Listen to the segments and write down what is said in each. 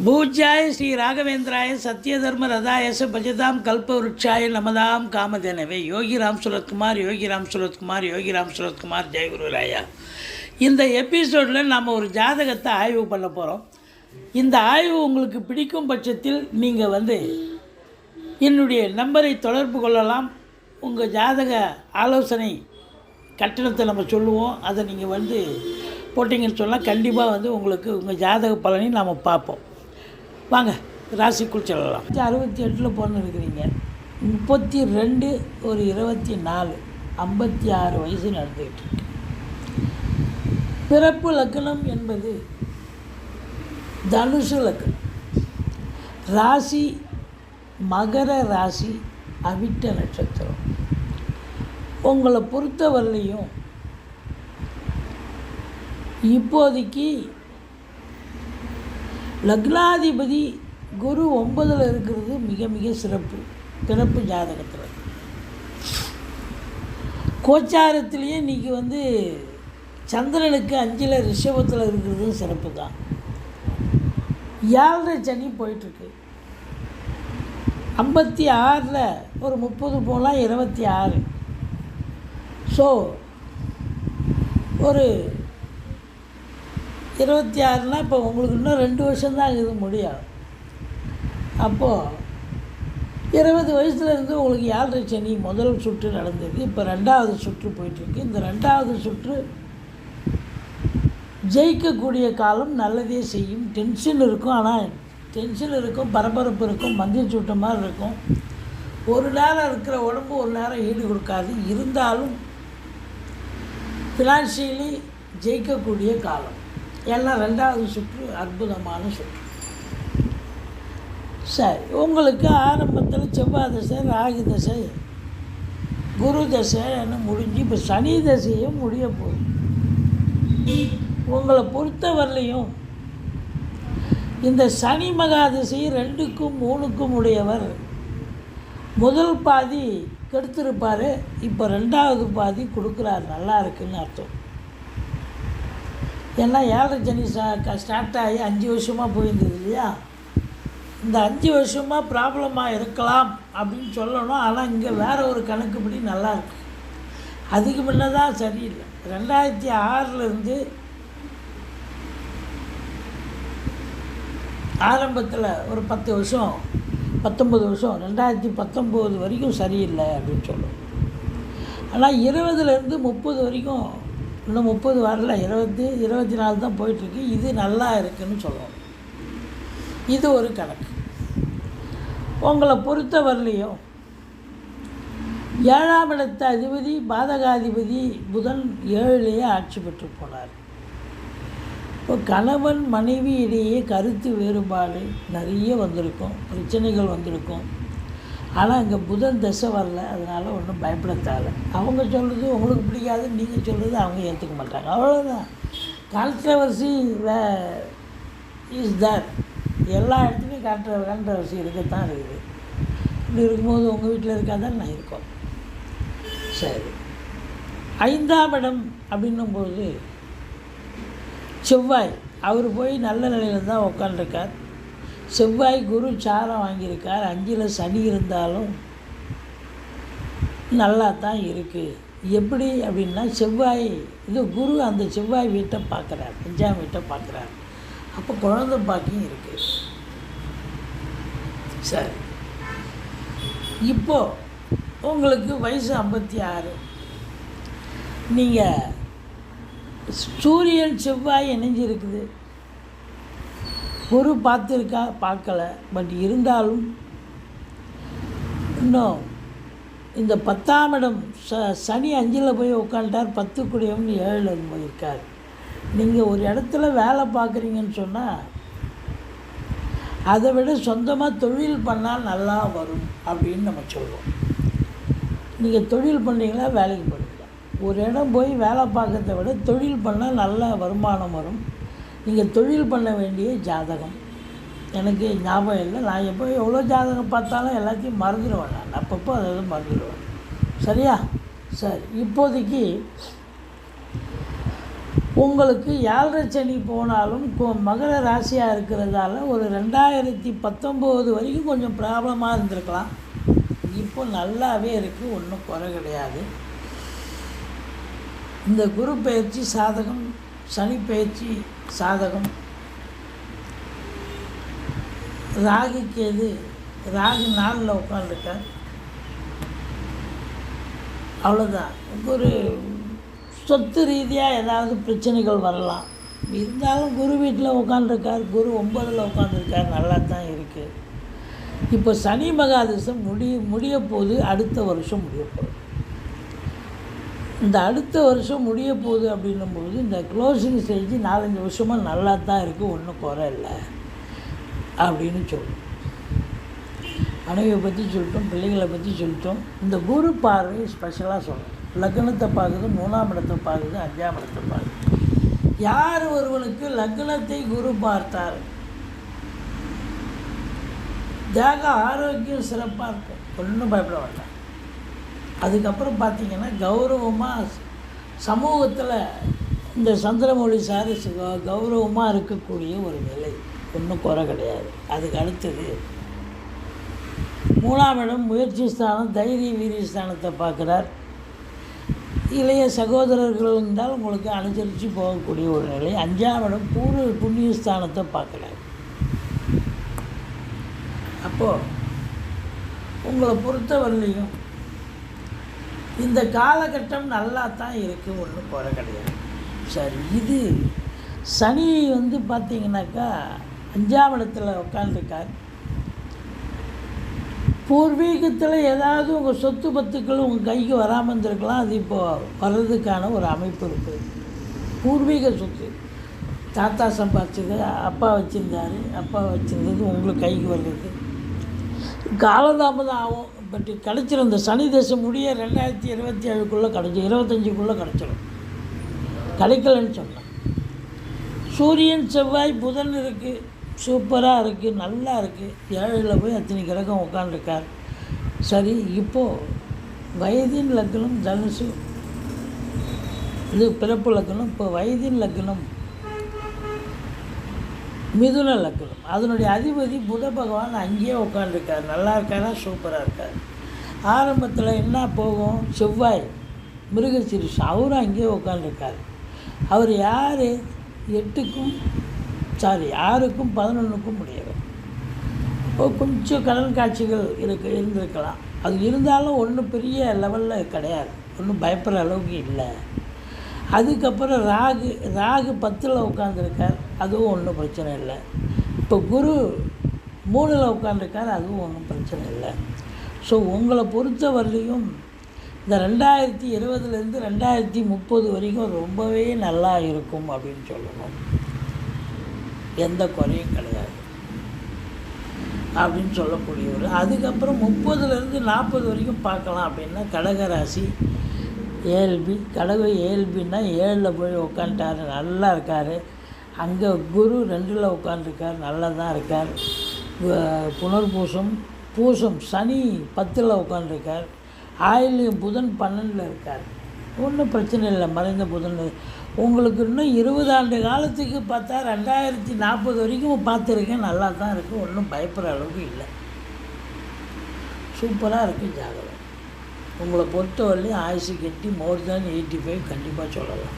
பூஜ்யாய ஸ்ரீ ராகவேந்திராய சத்யதர்ம ரதாயச பஜதாம் கல்பவருட்சாய நமதாம் காமதேனவே. யோகிராம் சுரத்குமார் யோகிராம் சுரத்குமார் யோகிராம் சுரத்குமார் ஜெயகுருராயா. இந்த எபிசோடில் நம்ம ஒரு ஜாதகத்தை ஆய்வு பண்ண போகிறோம். இந்த ஆய்வு உங்களுக்கு பிடிக்கும் பட்சத்தில் நீங்கள் என்னுடைய நம்பரை தொடர்பு கொள்ளலாம். உங்கள் ஜாதக ஆலோசனை கட்டணத்தை நம்ம சொல்லுவோம். அதை நீங்கள் போட்டிங்கன்னு சொன்னால் கண்டிப்பாக உங்களுக்கு உங்கள் ஜாதக பலனையும் நாம் பார்ப்போம். வாங்க ராசிக்குள் செல்லலாம். 68 பிறந்திருக்கிறீங்க. 32 ஒரு 24 56 வயசு நடந்துக்கிட்டு இருக்கு. பிறப்பு லக்னம் என்பது தனுசு லக்னம். ராசி மகர ராசி, அவிட்ட நட்சத்திரம். உங்களை பொறுத்தவரையிலையும் இப்போதைக்கு லக்னாதிபதி குரு 9ல் இருக்கிறது மிக மிக சிறப்பு. பிறப்பு ஜாதகத்தில் கோச்சாரத்திலேயே இன்றைக்கி சந்திரனுக்கு 5ல் ரிஷபத்தில் இருக்கிறதும் சிறப்பு தான். 7 சனி போயிட்டுருக்கு. 56ல் ஒரு 30 போகலாம், 26. ஸோ ஒரு 26னா இப்போ உங்களுக்கு இன்னும் 2 வருஷம்தான் இது முடியும். அப்போது 20 வயசுலேருந்து உங்களுக்கு 7 சனி முதல் சுற்று நடந்தது. இப்போ 2வது சுற்று போயிட்டுருக்கு. இந்த 2வது சுற்று ஜெயிக்கக்கூடிய காலம் நல்லதே செய்யும். டென்ஷன் இருக்கும், ஆனால் டென்ஷன் இருக்கும், பரபரப்பு இருக்கும், மஞ்சள் சூட்ட மாதிரி இருக்கும். ஒரு நேரம் இருக்கிற உடம்பு ஒரு நேரம் ஈடு கொடுக்காது. இருந்தாலும் ஃபினான்ஷியலி ஜெயிக்கக்கூடிய காலம். எல்லாம் 2வது சுற்று அற்புதமான சுற்று. சரி, உங்களுக்கு ஆரம்பத்தில் செவ்வாய் தசை, ராகு தசை, குரு தசை என்ன முடிஞ்சு இப்போ சனி தசையும் முடிய போகுது. உங்களை பொறுத்தவரையிலையும் இந்த சனி மகாதசை 2க்கும் 3க்கும் உடையவர். முதல் பாதி கெடுத்திருப்பார், இப்போ 2வது பாதி கொடுக்குறாரு. நல்லா இருக்குன்னு அர்த்தம். ஏன்னா 7 சனி ஸ்டார்ட் ஆகி 5 வருஷமாக போயிருந்தது இல்லையா? இந்த 5 வருஷமாக ப்ராப்ளமாக இருக்கலாம் அப்படின்னு சொல்லணும். ஆனால் இங்கே வேறு ஒரு கணக்குப்படி நல்லாயிருக்கு. அதுக்கு முன்னே தான் சரியில்லை. 2006லேருந்து ஆரம்பத்தில் ஒரு 10 வருஷம் 19 வருஷம் 2019 வரைக்கும் சரியில்லை அப்படின்னு சொல்லணும். ஆனால் 20லேருந்து 30 வரைக்கும், இன்னும் 30 வரல, 24 தான் போயிட்டுருக்கு. இது நல்லா இருக்குதுன்னு சொல்லணும். இது ஒரு கணக்கு. உங்களை பொறுத்தவரையிலையும் 7ஆம் இடத்த அதிபதி பாதகாதிபதி புதன் 7லேயே ஆட்சி பெற்று போனார். இப்போ கணவன் மனைவி இடையே கருத்து வேறுபாடு நிறைய வந்திருக்கும், பிரச்சனைகள் வந்திருக்கும். ஆனால் இங்கே புதன் தசை வரல, அதனால் ஒன்றும் பயப்பட தேவை. அவங்க சொல்கிறது உங்களுக்கு பிடிக்காது, நீங்கள் சொல்கிறது அவங்க ஏற்றுக்க மாட்டாங்க, அவ்வளோதான். Controversy is that. எல்லா இடத்துலையும் கான்ட்ரவர்சி இருக்கத்தான் இருக்குது. இப்படி இருக்கும்போது உங்கள் வீட்டில் இருக்காதான் நான் இருக்கோம். சரி, 5ஆம் இடம் அப்படின்னும்போது செவ்வாய் அவர் போய் நல்ல நிலையில் தான் உட்காந்துருக்கார். செவ்வாய் குரு சாரம் வாங்கியிருக்கார். 5ல் சனி இருந்தாலும் நல்லா தான் இருக்குது. எப்படி அப்படின்னா செவ்வாய் குரு அந்த செவ்வாய் வீட்டை பார்க்குறார், 5ஆம் வீட்டை பார்க்குறார். அப்போ குழந்தை பாக்கியம் இருக்குது. சரி, இப்போது உங்களுக்கு வயசு 56. நீங்கள் சூரியன் செவ்வாய் இணைஞ்சிருக்குது. குரு பார்த்துருக்கா பார்க்கல, பட் இருந்தாலும் இன்னும் இந்த 10ஆம் இடம் சனி 5ல் போய் உட்காந்துட்டார். 10 கூடியவன் 7ல் போயிருக்கார். நீங்கள் ஒரு இடத்துல வேலை பார்க்குறீங்கன்னு சொன்னால் அதை விட சொந்தமாக தொழில் பண்ணால் நல்லா வரும் அப்படின்னு நம்ம சொல்லுவோம். நீங்கள் தொழில் பண்ணுறீங்களா, வேலைக்கு போகிறீங்களா? ஒரு இடம் போய் வேலை பார்க்கறத விட தொழில் பண்ணால் நல்ல வருமானம் வரும். நீங்கள் தொழில் பண்ண வேண்டிய ஜாதகம் எனக்கு ஞாபகம் இல்லை. நான் எப்போ எவ்வளோ ஜாதகம் பார்த்தாலும் எல்லாத்தையும் மறந்துடுவேன். நான் அப்பப்போ அதை மறந்துடுவேன். சரியா? சரி, இப்போதைக்கு உங்களுக்கு 7.5 சனி போனாலும் மகர ராசியாக இருக்கிறதால ஒரு 2019 வரைக்கும் கொஞ்சம் ப்ராப்ளமாக இருந்திருக்கலாம். இப்போ நல்லாவே இருக்குது, ஒன்றும் குறை கிடையாது. இந்த குரு பயிற்சி சாதகம், சனி பயிற்சி சாதகம். ராகுக்கு எது? ராகு 4ல் உட்காந்துருக்கார். அவ்வளோதான். ஒரு சொத்து ரீதியாக ஏதாவது பிரச்சனைகள் வரலாம். இருந்தாலும் குரு வீட்டில் உட்காந்துருக்கார், குரு 9ல் உட்காந்துருக்கார், நல்லா தான் இருக்குது. இப்போ சனி மகாதசம் முடிய போகுது. அடுத்த வருஷம் முடிய போகுது. இந்த அடுத்த வருஷம் முடிய போகுது அப்படின்னும்போது இந்த க்ளோசிங் ஸ்டேஜ் 4-5 வருஷமாக நல்லா தான் இருக்குது, ஒன்றும் குறை இல்லை அப்படின்னு சொல்லணும். மனைவியை பற்றி சொல்லிட்டோம், பிள்ளைகளை பற்றி சொல்லிட்டோம். இந்த குரு பார்வை ஸ்பெஷலாக சொல்லணும். லக்னத்தை பார்க்குது, 3ஆம் இடத்தை பார்க்குது, 5ஆம் இடத்தை பார்க்குது. யார் ஒருவனுக்கு லக்னத்தை குரு பார்த்தார், தேக ஆரோக்கியம் சிறப்பாக இருக்கும், ஒன்றும் பயப்பட வேண்டாம். அதுக்கப்புறம் பார்த்திங்கன்னா கௌரவமாக சமூகத்தில் இந்த சந்திரமௌழி சார் கௌரவமாக இருக்கக்கூடிய ஒரு நிலை, ஒன்றும் குறை கிடையாது. அதுக்கு அடுத்தது 3ஆம் இடம் முயற்சி ஸ்தானம், தைரிய வீரிய ஸ்தானத்தை பார்க்குறார். இளைய சகோதரர்கள் இருந்தால் உங்களுக்கு அனுசரித்து போகக்கூடிய ஒரு நிலை. 5ஆம் இடம் பூர்வ புண்ணிய ஸ்தானத்தை பார்க்குறார். அப்போது உங்களை பொறுத்தவரையிலையும் இந்த காலகட்டம் நல்லா தான் இருக்குது, ஒன்றும் குறை கிடையாது. சரி, இது சனி பார்த்திங்கனாக்கா 5ஆம் இடத்துல உட்காந்துருக்கார். பூர்வீகத்தில் ஏதாவது உங்கள் சொத்து பத்துக்கள் உங்கள் கைக்கு வராமல் இருந்திருக்கலாம், அது இப்போது வர்றதுக்கான ஒரு அமைப்பு இருக்குது. பூர்வீக சொத்து தாத்தா சம்பாதிச்சது, அப்பா வச்சுருந்தார், அப்பா வச்சுருந்தது உங்களுக்கு கைக்கு வர்றது காலதாமதம் ஆகும். பட் கிடச்சிரும். இந்த சனி தசை முடிய 2027 கிடச்சி 25 கிடச்சிடும். கிடைக்கலன்னு சொன்னேன். சூரியன் செவ்வாய் புதன் இருக்குது, சூப்பராக இருக்குது, நல்லா இருக்குது. 7ல் போய் அத்தனை கிரகம் உட்காந்துருக்கார். சரி, இப்போது வயதின் லக்னம் தனுசு, இது பிறப்பு லக்னம். இப்போ வயதின் லக்னம் மிதுன லக்னம். அதனுடைய அதிபதி புத பகவான் அங்கேயே உட்காந்துருக்கார். நல்லா இருக்காரா? சூப்பராக இருக்கார். ஆரம்பத்தில் என்ன போகும்? செவ்வாய் மிருகசீரிஷம், அவரும் அங்கேயே உட்காந்துருக்கார். அவர் யார்? 6க்கும் 11க்கும் முடியவர். இப்போ கொஞ்சம் கடன் காட்சிகள் இருந்திருக்கலாம். அது இருந்தாலும் ஒன்றும் பெரிய லெவலில் கிடையாது, ஒன்றும் பயப்படுற அளவுக்கு இல்லை. அதுக்கப்புறம் ராகு 10ல் உட்காந்துருக்கார், அதுவும் ஒன்றும் பிரச்சனை இல்லை. இப்போ குரு 3ல் உட்காந்துருக்கார், அதுவும் ஒன்றும் பிரச்சனை இல்லை. ஸோ உங்களை பொறுத்த வரலையும் இந்த 2020லேருந்து 2030 வரைக்கும் ரொம்பவே நல்லா இருக்கும் அப்படின்னு சொல்லணும். எந்த குறையும் கிடையாது அப்படின்னு சொல்லக்கூடியவர். அதுக்கப்புறம் 30லேருந்து 40 வரைக்கும் பார்க்கலாம். அப்படின்னா கடகராசி ஏஎல்பி, ஏஎல்பின்னா 7ல் போய் உட்காந்துட்டார், நல்லா இருக்கார். அங்கே குரு 2ல் உட்காந்துருக்கார், நல்லா தான் இருக்கார். பூசம் சனி 10ல் உட்காந்துருக்கார். ஆயில்யம் புதன் 12ல் இருக்கார். ஒன்றும் பிரச்சனை இல்லை. மறைந்த புதன் உங்களுக்கு இன்னும் 20 ஆண்டு காலத்துக்கு பார்த்தா 2040 வரைக்கும் பார்த்துருக்கேன், நல்லா தான் இருக்குது, ஒன்றும் பயப்படுற அளவுக்கு இல்லை. சூப்பராக இருக்குது ஜாதகம். உங்களை பொறுத்தவரையிலையும் ஆயுசு கட்டி மோர் தேன் 85 கண்டிப்பாக சொல்லலாம்.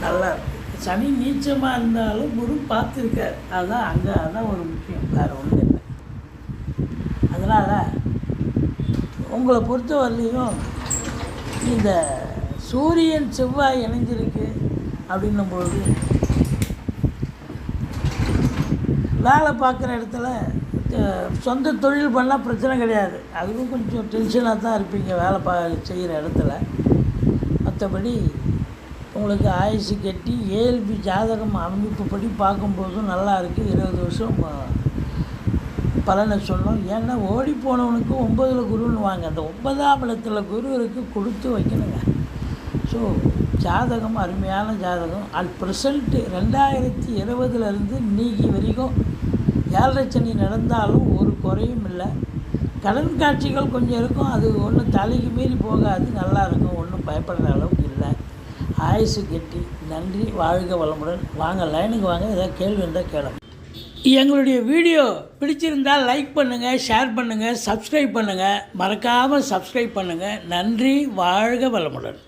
நல்லா இருக்குது. சனி நீச்சமாக இருந்தாலும் குரு பார்த்துருக்கார், அதான் ஒரு முக்கியம், வேறு ஒன்றும் இல்லை. அதனால் உங்களை பொறுத்தவரையிலையும் இந்த சூரியன் செவ்வாய் இணைஞ்சிருக்கு அப்படின்னும்பொழுது வேலை பார்க்குற இடத்துல சொந்த தொழில் பண்ணால் பிரச்சனை கிடையாது. அதுவும் கொஞ்சம் டென்ஷனாக தான் இருப்பீங்க வேலை செய்கிற இடத்துல. மற்றபடி உங்களுக்கு ஆயுசு கட்டி ஏஎல்பி ஜாதகம் அமைப்புப்படி பார்க்கும்போதும் நல்லா இருக்குது. 20 வருஷம் பலனை சொன்னோம். ஏன்னா ஓடி போனவனுக்கு 9ல் குருன்னு வாங்க, அந்த 9ஆம் இடத்துல குரு இருக்குது, கொடுத்து வைக்கணுங்க. ஸோ ஜாதகம் அருமையான ஜாதகம். அட் ப்ரெசண்ட்டு 2020லேருந்து இன்னைக்கு வரைக்கும் 7.5 சனி நடந்தாலும் ஒரு குறையும் இல்லை. கடன் காட்சிகள் கொஞ்சம் இருக்கும், அது ஒன்றும் தலைக்கு மீறி போகாது, நல்லாயிருக்கும், ஒன்றும் பயப்படுற அளவுக்கு இல்லை. ஆயுசு கெட்டி. நன்றி, வாழ்க வளமுடன். வாங்க, லைனுக்கு வாங்க, ஏதாவது கேள்வி இருந்தால் கேளுங்க. எங்களுடைய வீடியோ பிடிச்சிருந்தால் லைக் பண்ணுங்கள், ஷேர் பண்ணுங்கள், சப்ஸ்கிரைப் பண்ணுங்கள். மறக்காமல் சப்ஸ்கிரைப் பண்ணுங்கள். நன்றி, வாழ்க வளமுடன்.